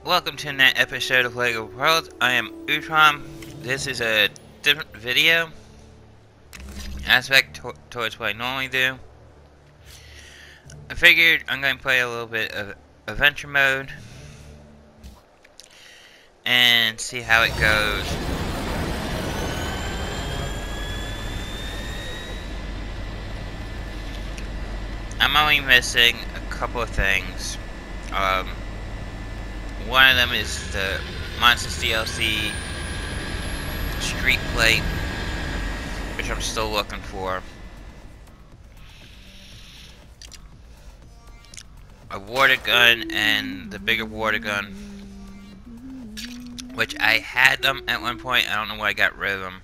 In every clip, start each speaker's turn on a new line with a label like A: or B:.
A: Welcome to another episode of LEGO World. I am Utrom. This is a different video aspect towards what I normally do. I figured I'm going to play a little bit of adventure mode and see how it goes. I'm only missing a couple of things. One of them is the Monsters DLC street plate, which I'm still looking for. A water gun and the bigger water gun, which I had them at one point. I don't know why I got rid of them,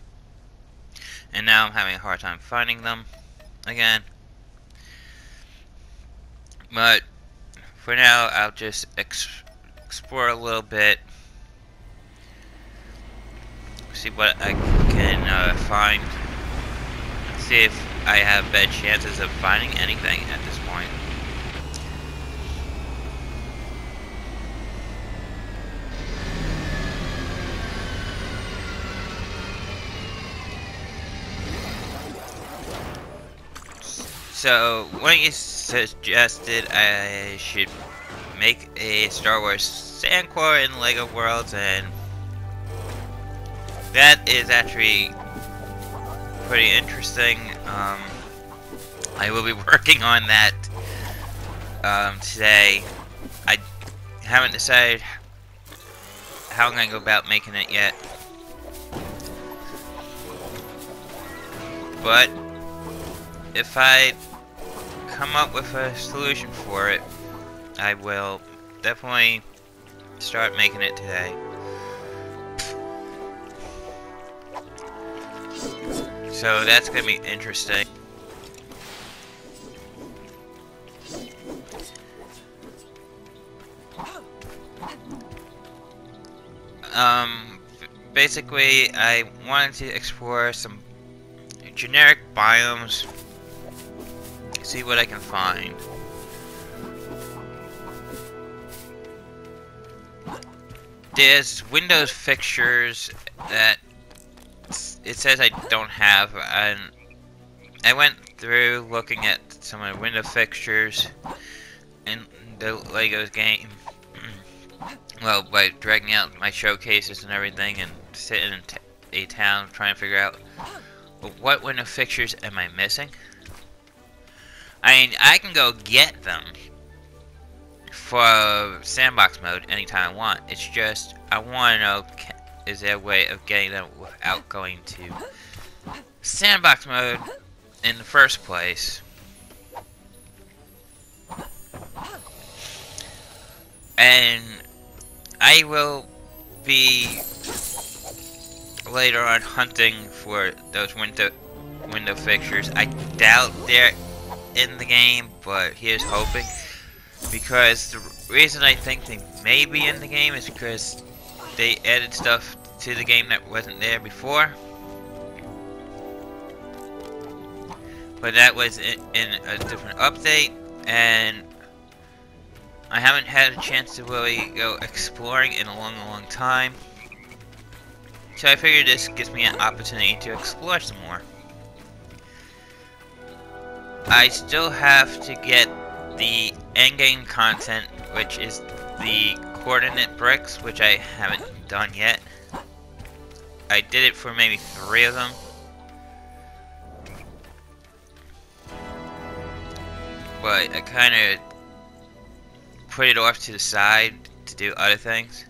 A: and now I'm having a hard time finding them again. But for now, I'll just explore a little bit, see what I can find, see if I have better chances of finding anything at this point. So, when you suggested I should make a Star Wars Sandcore in LEGO Worlds, and that is actually pretty interesting. I will be working on that today. I haven't decided how I'm going to go about making it yet, but if I come up with a solution for it, I will definitely start making it today. So that's going to be interesting. Basically, I wanted to explore some generic biomes, see what I can find. There's Windows fixtures that it says I don't have, and I went through looking at some of the window fixtures in the LEGO's game. Well, by dragging out my showcases and everything and sitting in a town trying to figure out, well, what window fixtures am I missing? I mean, I can go get them for sandbox mode anytime I want. It's just, I want to know, is there a way of getting them without going to sandbox mode in the first place? And I will be later on hunting for those window fixtures. I doubt they're in the game, but here's hoping, because the reason I think they may be in the game is because they added stuff to the game that wasn't there before, but that was in a different update, and I haven't had a chance to really go exploring in a long time, so I figured this gives me an opportunity to explore some more. I still have to get the endgame content, which is the coordinate bricks, which I haven't done yet. I did it for maybe 3 of them, but I kind of put it off to the side to do other things.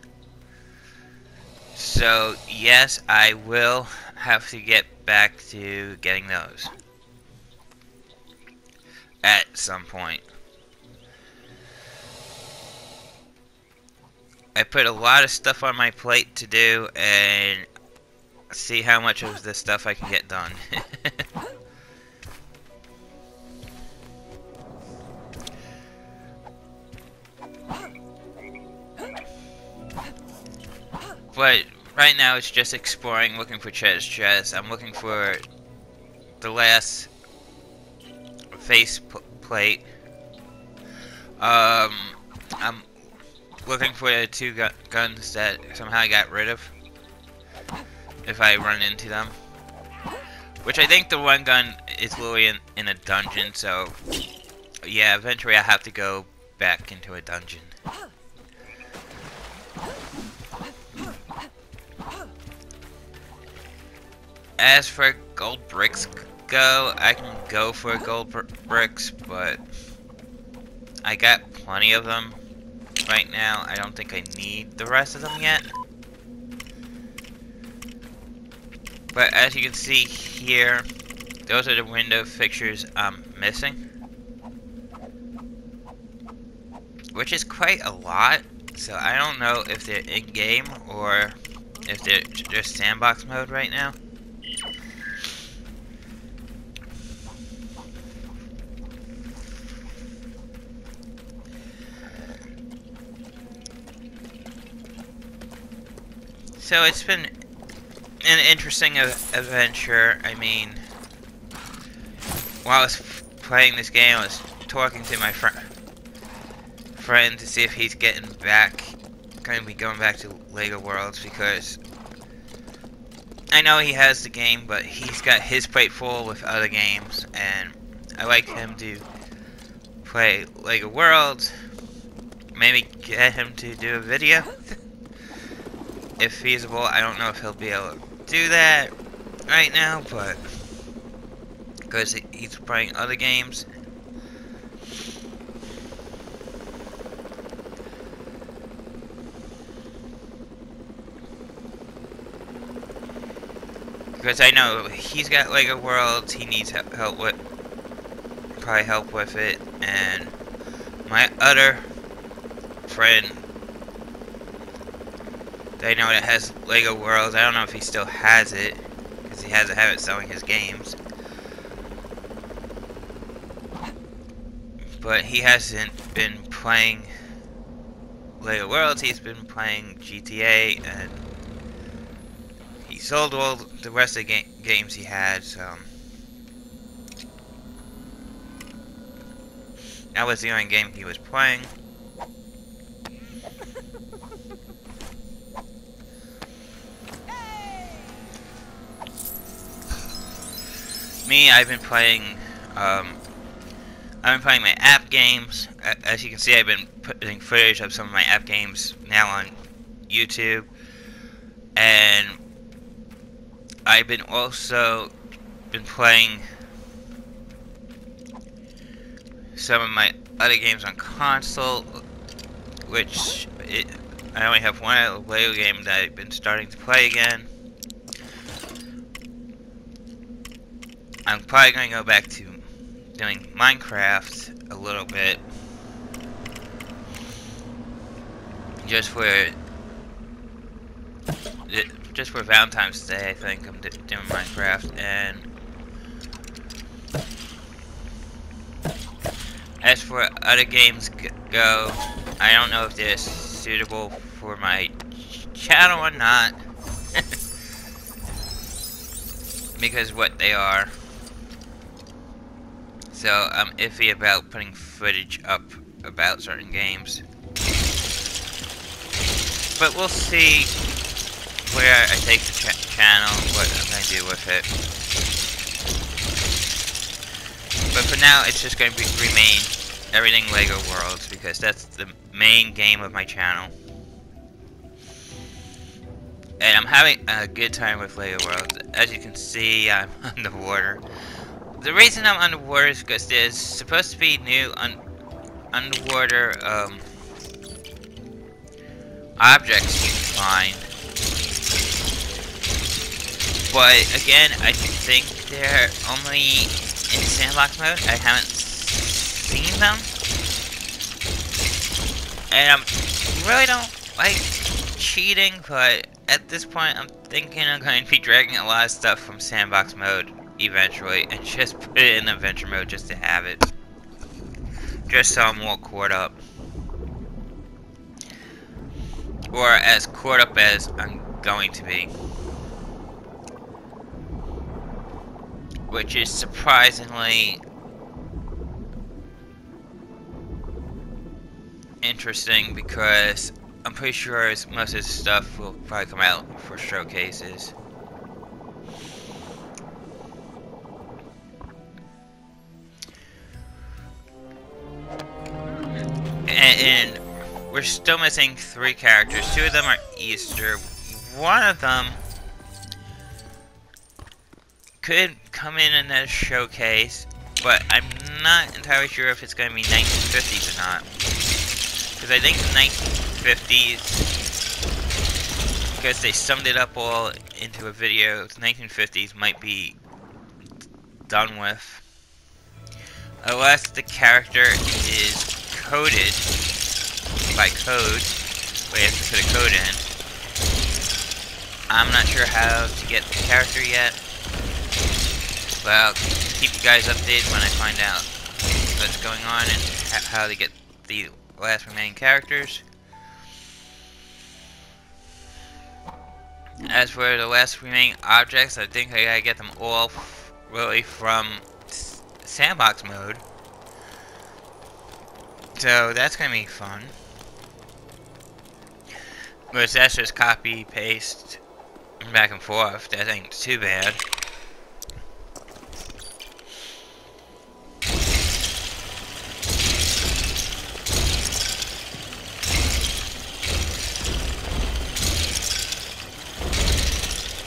A: So yes, I will have to get back to getting those at some point. I put a lot of stuff on my plate to do, and see how much of this stuff I can get done. But right now it's just exploring, looking for treasure chests. I'm looking for the last face plate. I'm looking for the two guns that somehow I got rid of. If I run into them. Which I think the one gun is literally in a dungeon, so yeah, eventually I have to go back into a dungeon. As for gold bricks go, I can go for gold bricks, but I got plenty of them right now. I don't think I need the rest of them yet. But as you can see here, those are the window fixtures I'm missing. Which is quite a lot, so I don't know if they're in-game or if they're just sandbox mode right now. So it's been an interesting adventure. I mean, while I was playing this game, I was talking to my friend to see if he's going to be going back to LEGO Worlds, because I know he has the game, but he's got his plate full with other games, and I like him to play LEGO Worlds. Maybe get him to do a video if feasible. I don't know if he'll be able to do that right now, but because he's playing other games. Because I know he's got LEGO Worlds, he needs help with, probably help with it, and my other friend that I know that has LEGO Worlds, I don't know if he still has it, because he has a habit of selling his games. But he hasn't been playing LEGO Worlds, he's been playing GTA, and he sold all the rest of the games he had, so that was the only game he was playing. Me, I've been playing my app games. As you can see, I've been putting footage of some of my app games now on YouTube, and I've been also been playing some of my other games on console, which I only have one LEGO game that I've been starting to play again. I'm probably going to go back to doing Minecraft a little bit, just for Valentine's Day. I think I'm doing Minecraft. And as for other games go, I don't know if they're suitable for my channel or not, because what they are. So I'm iffy about putting footage up about certain games. But we'll see where I take the channel, what I'm going to do with it. But for now, it's just going to remain everything LEGO Worlds, because that's the main game of my channel. And I'm having a good time with LEGO Worlds. As you can see, I'm underwater. The reason I'm underwater is because there's supposed to be new underwater objects you can find. But again, I think they're only in sandbox mode. I haven't seen them. And I really don't like cheating, but at this point I'm thinking I'm going to be dragging a lot of stuff from sandbox mode eventually and just put it in adventure mode just to have it. Just so I'm more caught up. Or as caught up as I'm going to be. Which is surprisingly interesting because I'm pretty sure most of his stuff will probably come out for showcases. And we're still missing 3 characters. 2 of them are Easter. One of them could come in another showcase, but I'm not entirely sure if it's going to be 1950s or not. Because I think the 1950s, because they summed it up all into a video, the 1950s might be done with. Unless the character is coded by code, where you have to put a code in. I'm not sure how to get the character yet, but I'll keep you guys updated when I find out what's going on and how to get the last remaining characters. As for the last remaining objects, I think I gotta get them all really from sandbox mode. So that's gonna be fun. But that's just copy, paste, back and forth. That ain't too bad.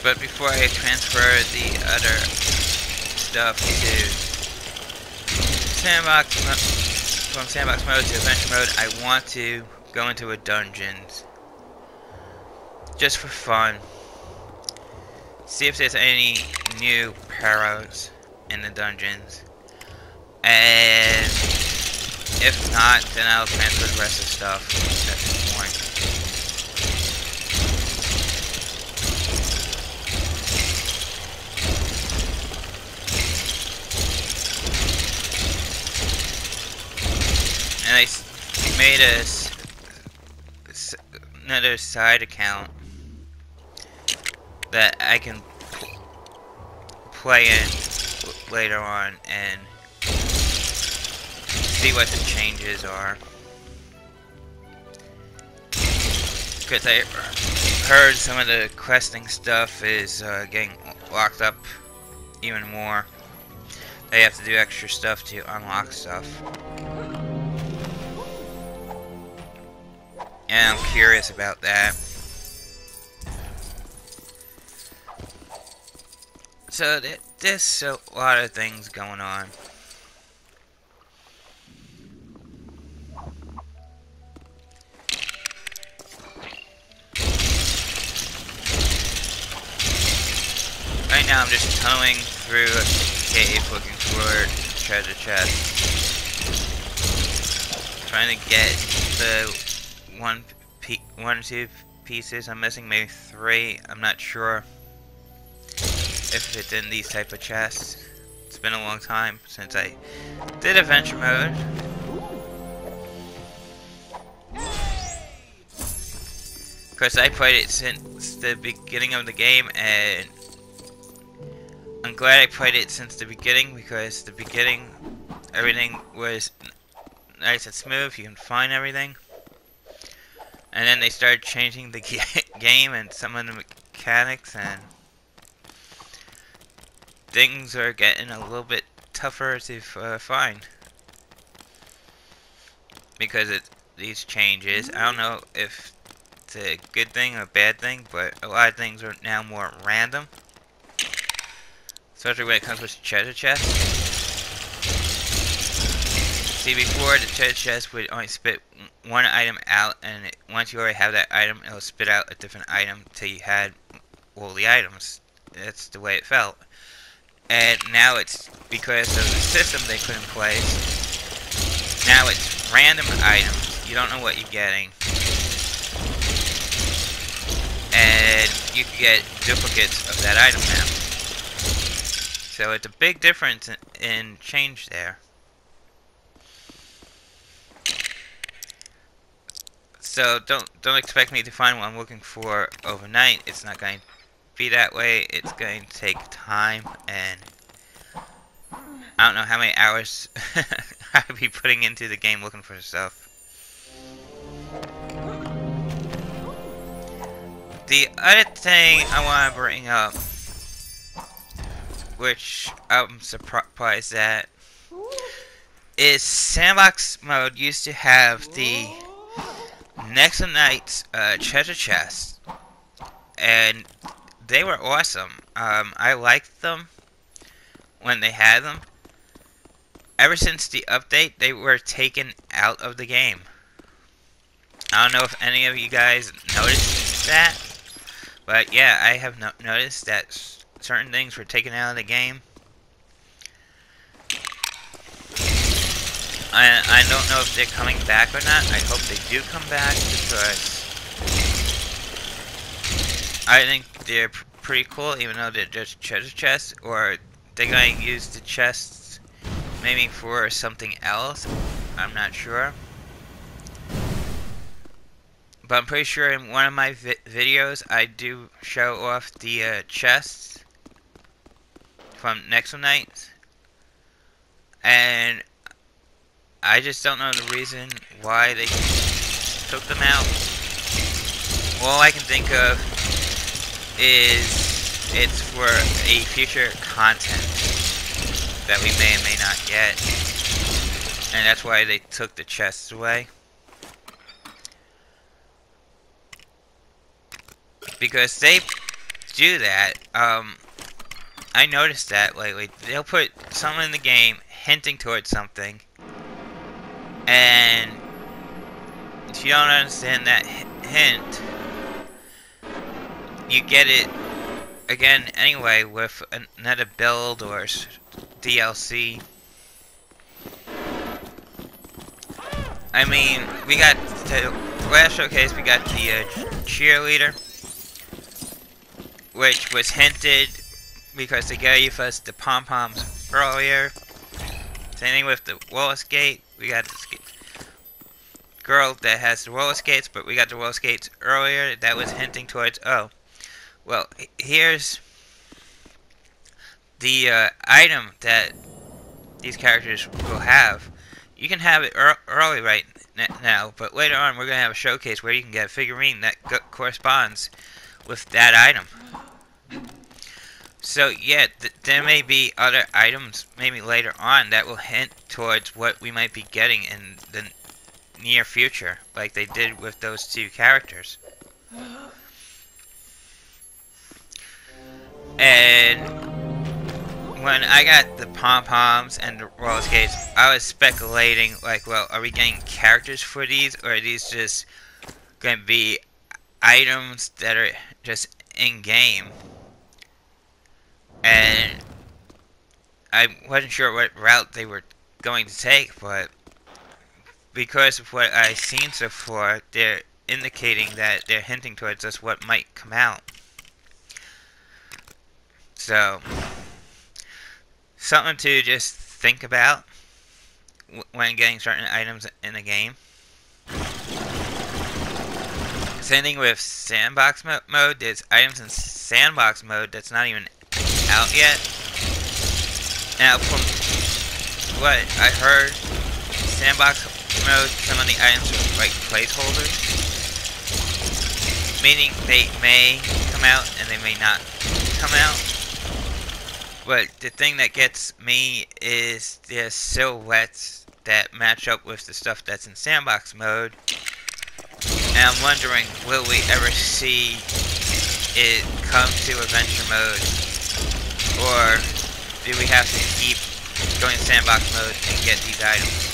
A: But before I transfer the other stuff to from sandbox mode to adventure mode, I want to go into a dungeons. Just for fun. See if there's any new paras in the dungeons. And if not, then I'll transfer the rest of the stuff at this point. And I made another side account that I can play in later on and see what the changes are. Because I heard some of the questing stuff is getting locked up even more. They have to do extra stuff to unlock stuff. And I'm curious about that. So there's a lot of things going on. Right now I'm just tunneling through a cave looking for treasure chest. Trying to get the one or two pieces. I'm missing maybe 3. I'm not sure if it's in these type of chests. It's been a long time since I did adventure mode. Of course, I played it since the beginning of the game, and I'm glad I played it since the beginning, because the beginning, everything was nice and smooth. You can find everything. And then they started changing the game and some of the mechanics, and things are getting a little bit tougher to find because of these changes. I don't know if it's a good thing or a bad thing, but a lot of things are now more random, especially when it comes with treasure chests. See, before the treasure chest would only spit one item out, and once you already have that item, it'll spit out a different item until you had all the items. That's the way it felt. And now it's, because of the system they put in place, now it's random items. You don't know what you're getting. And you can get duplicates of that item now. So it's a big difference in change there. So don't expect me to find what I'm looking for overnight. It's not going to be that way. It's going to take time, and I don't know how many hours I'll be putting into the game looking for stuff. The other thing I want to bring up, which I'm surprised at, is sandbox mode used to have the Next Night's treasure chests, and they were awesome. I liked them when they had them. Ever since the update, they were taken out of the game. I don't know if any of you guys noticed that, but yeah, I have noticed that certain things were taken out of the game. I don't know if they're coming back or not. I hope they do come back, because I think they're pretty cool, even though they're just treasure chests. Or they're going to use the chests maybe for something else. I'm not sure. But I'm pretty sure in one of my videos I do show off the chests from Next Night. And I just don't know the reason why they took them out. All I can think of is it's for a future content that we may or may not get. And that's why they took the chests away. Because they do that. I noticed that lately. They'll put something in the game hinting towards something. And if you don't understand that hint, you get it again anyway with another build or DLC. I mean, we got the last showcase, we got the cheerleader, which was hinted because they gave us the pom-poms earlier. Same thing with the roller skate. We got the girl that has the roller skates, but we got the roller skates earlier. That was hinting towards, oh, well, here's the item that these characters will have. You can have it early right now, but later on we're going to have a showcase where you can get a figurine that corresponds with that item. So yeah, there may be other items maybe later on that will hint towards what we might be getting in the near future, like they did with those two characters. And when I got the pom-poms and the roller skates, I was speculating, like, well, are we getting characters for these, or are these just going to be items that are just in-game? And I wasn't sure what route they were going to take, but because of what I've seen so far, they're indicating that they're hinting towards us what might come out. So, something to just think about when getting certain items in the game. Same thing with sandbox mode. There's items in sandbox mode that's not even out yet. Now, from what I heard, sandbox mode, some of the items are like placeholders, meaning they may come out and they may not come out. But the thing that gets me is the silhouettes that match up with the stuff that's in sandbox mode. And I'm wondering, will we ever see it come to adventure mode? Or do we have to keep going to sandbox mode and get these items?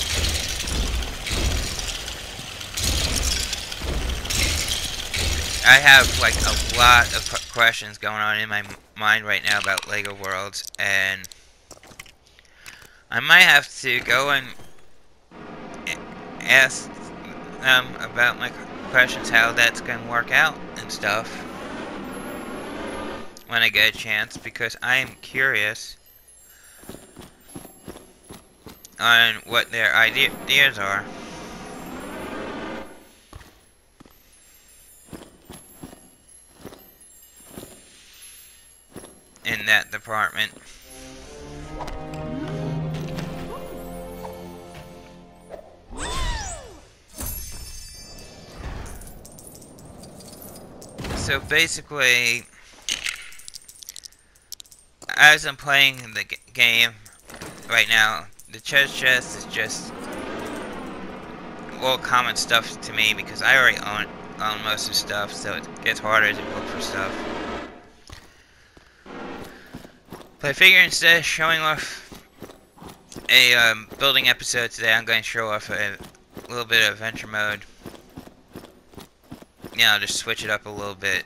A: I have like a lot of questions going on in my mind right now about LEGO Worlds, and I might have to go and ask them about my questions, how that's going to work out and stuff when I get a chance, because I am curious on what their ideas are. In that department. So basically, as I'm playing the game right now, the treasure chest is just all common stuff to me because I already own most of the stuff, so it gets harder to look for stuff. But I figure instead of showing off a building episode today, I'm going to show off a little bit of adventure mode. Yeah, I'll just switch it up a little bit.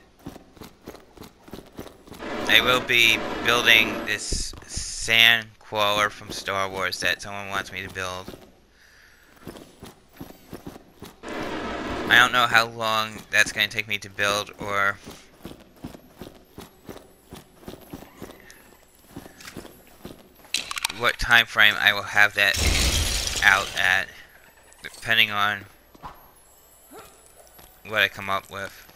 A: I will be building this sand crawler from Star Wars that someone wants me to build. I don't know how long that's going to take me to build, or what time frame I will have that out at, depending on what I come up with.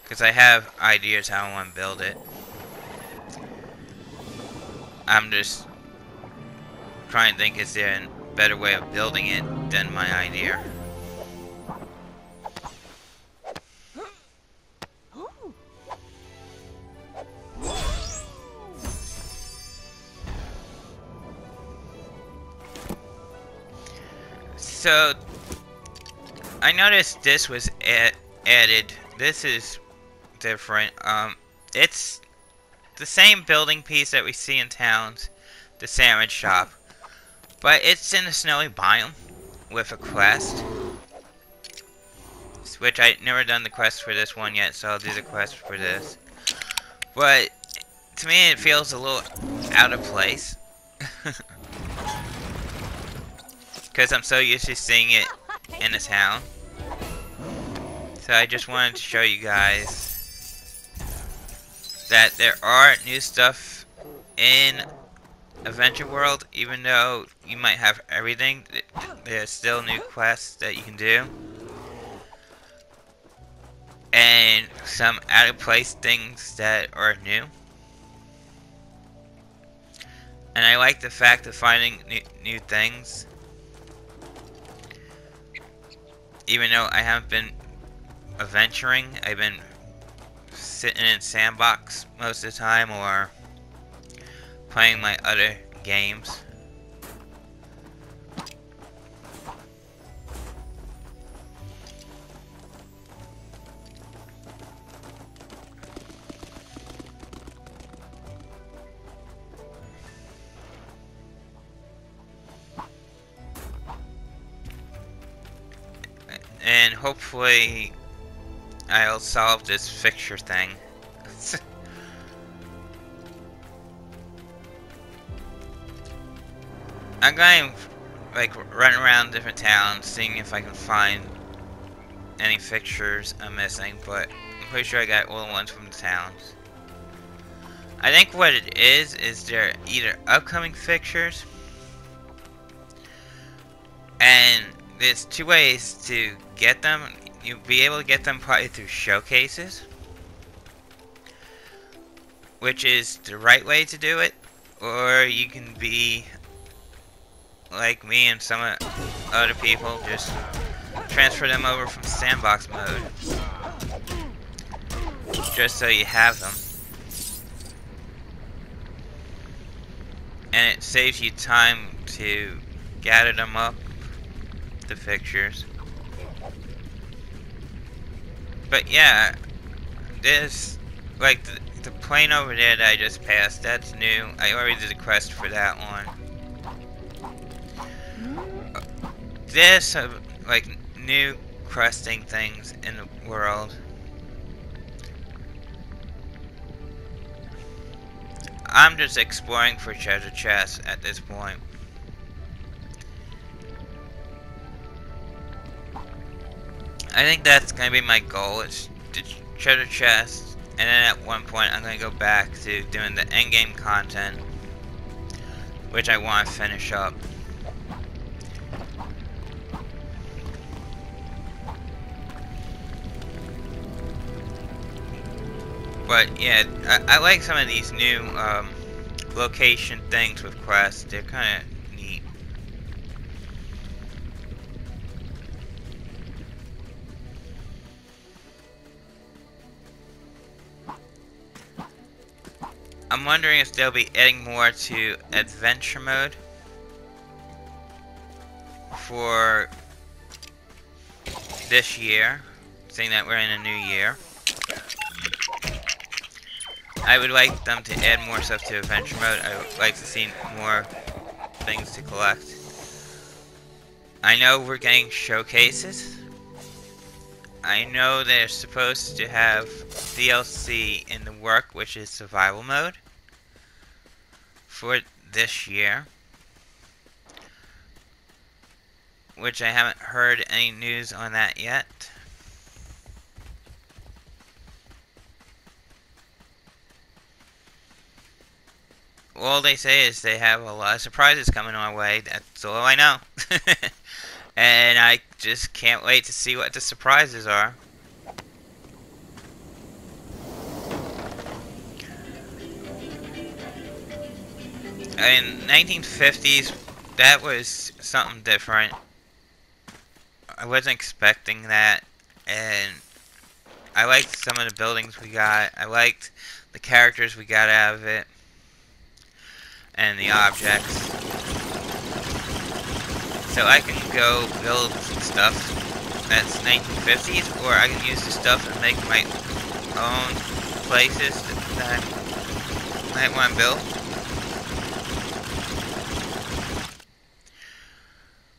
A: Because I have ideas how I want to build it. I'm just trying to think, is there a better way of building it than my idea? So, I noticed this was added. This is different. It's the same building piece that we see in towns, the sandwich shop, but it's in a snowy biome with a quest, which I never done the quest for this one yet, so I'll do the quest for this. But to me, it feels a little out of place because I'm so used to seeing it in a town. So I just wanted to show you guys that there are new stuff in Adventure World. Even though you might have everything, there's still new quests that you can do. And some out of place things that are new. And I like the fact of finding new things. Even though I haven't been adventuring, I've been sitting in sandbox most of the time or playing my other games. And hopefully I'll solve this fixture thing. I'm going like run around different towns seeing if I can find any fixtures I'm missing, but I'm pretty sure I got all the ones from the towns. I think what it is they're either upcoming fixtures, and there's two ways to get them. You'll be able to get them probably through showcases, which is the right way to do it, or you can be like me and some other people, just transfer them over from sandbox mode, just so you have them. And it saves you time to gather them up, the fixtures. But yeah, there's like the plane over there that I just passed, that's new. I already did a quest for that one. There's like new questing things in the world. I'm just exploring for treasure chests at this point. I think that's gonna be my goal, is to treasure chests, and then at one point I'm gonna go back to doing the endgame content, which I want to finish up. But yeah, I like some of these new location things with quests. They're kind of neat. I'm wondering if they'll be adding more to adventure mode for this year, seeing that we're in a new year. I would like them to add more stuff to adventure mode. I would like to see more things to collect. I know we're getting showcases. I know they're supposed to have DLC in the work, which is survival mode, for this year. Which I haven't heard any news on that yet. All they say is they have a lot of surprises coming our way. That's all I know. And I just can't wait to see what the surprises are. In 1950s, that was something different. I wasn't expecting that, and I liked some of the buildings we got. I liked the characters we got out of it, and the objects. So I can go build stuff that's 1950s, or I can use the stuff and make my own places that I might want to build.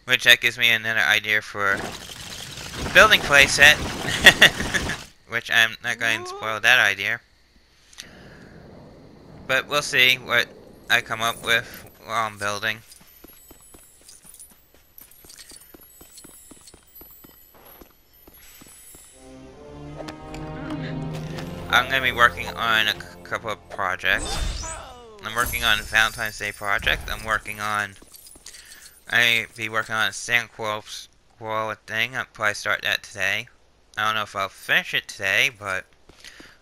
A: Which that gives me another idea for a building playset. Which I'm not going to spoil that idea. But we'll see what I come up with while I'm building. I'm going to be working on a couple of projects. I'm working on a Valentine's Day project. I'll be working on a Santa Claus thing. I'll probably start that today. I don't know if I'll finish it today, but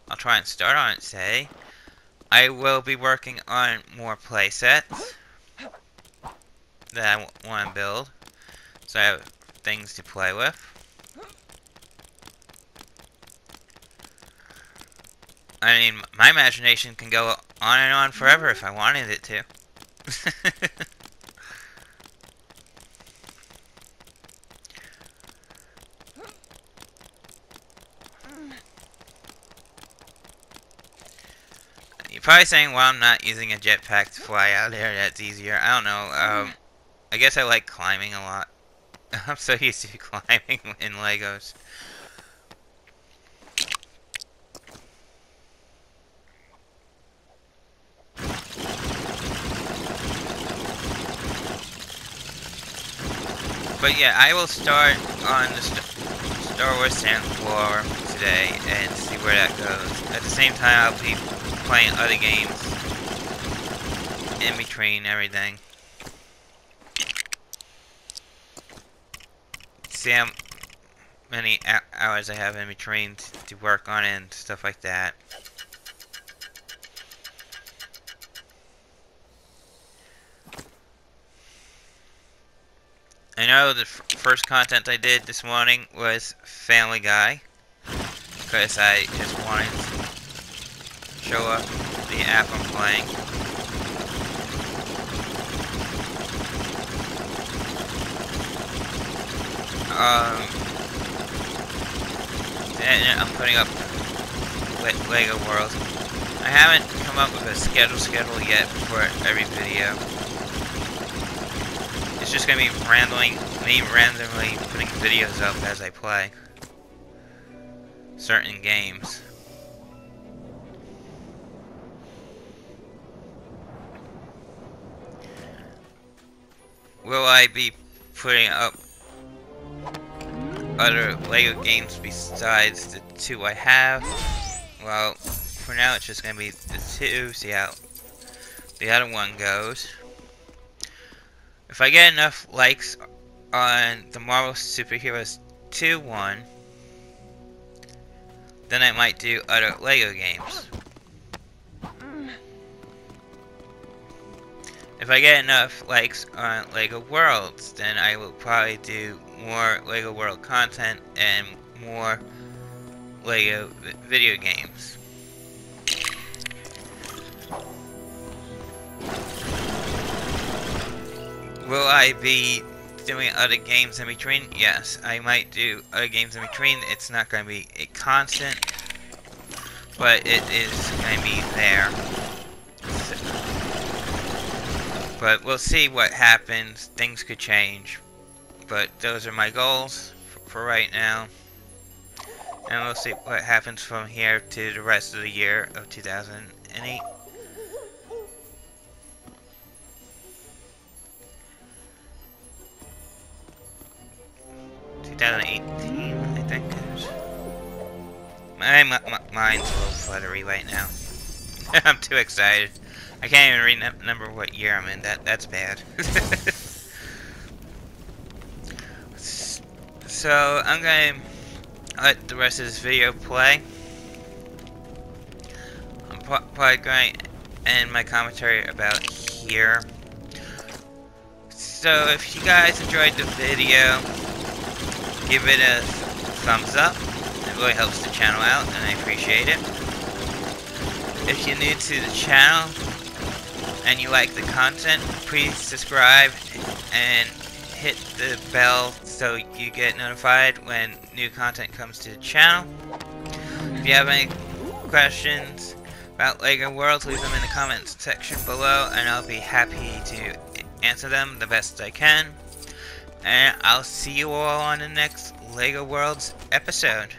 A: I'll try and start on it today. I will be working on more playsets that I want to build, so I have things to play with. I mean, my imagination can go on and on forever if I wanted it to. You're probably saying, well, I'm not using a jetpack to fly out there, that's easier. I don't know, I guess I like climbing a lot. I'm so used to climbing in Legos. But yeah, I will start on the Star Wars Sand Floor today and see where that goes. At the same time, I'll be playing other games in between everything. See how many hours I have in between to work on it and stuff like that. I know the first content I did this morning was Family Guy, because I just wanted to show up the app I'm playing. And I'm putting up Lego World. I haven't come up with a schedule yet for every video. It's just gonna be me randomly putting videos up as I play certain games. Will I be putting up other Lego games besides the two I have? Well, for now it's just gonna be the two, see how the other one goes. If I get enough likes on the Marvel Superheroes 2 one, then I might do other Lego games. If I get enough likes on Lego Worlds, then I will probably do more Lego World content and more Lego video games. Will I be doing other games in between? Yes, I might do other games in between. It's not going to be a constant, but it is going to be there. So, but we'll see what happens. Things could change. But those are my goals for right now. And we'll see what happens from here to the rest of the year of 2008. 2018, I think it is. My mind's a little fluttery right now. I'm too excited. I can't even remember what year I'm in. That's bad. So I'm gonna let the rest of this video play. I'm probably going to end my commentary about here. So if you guys enjoyed the video, give it a thumbs up. It really helps the channel out, and I appreciate it. If you're new to the channel and you like the content, please subscribe and hit the bell so you get notified when new content comes to the channel. If you have any questions about LEGO Worlds, leave them in the comments section below, and I'll be happy to answer them the best I can. And I'll see you all on the next LEGO Worlds episode.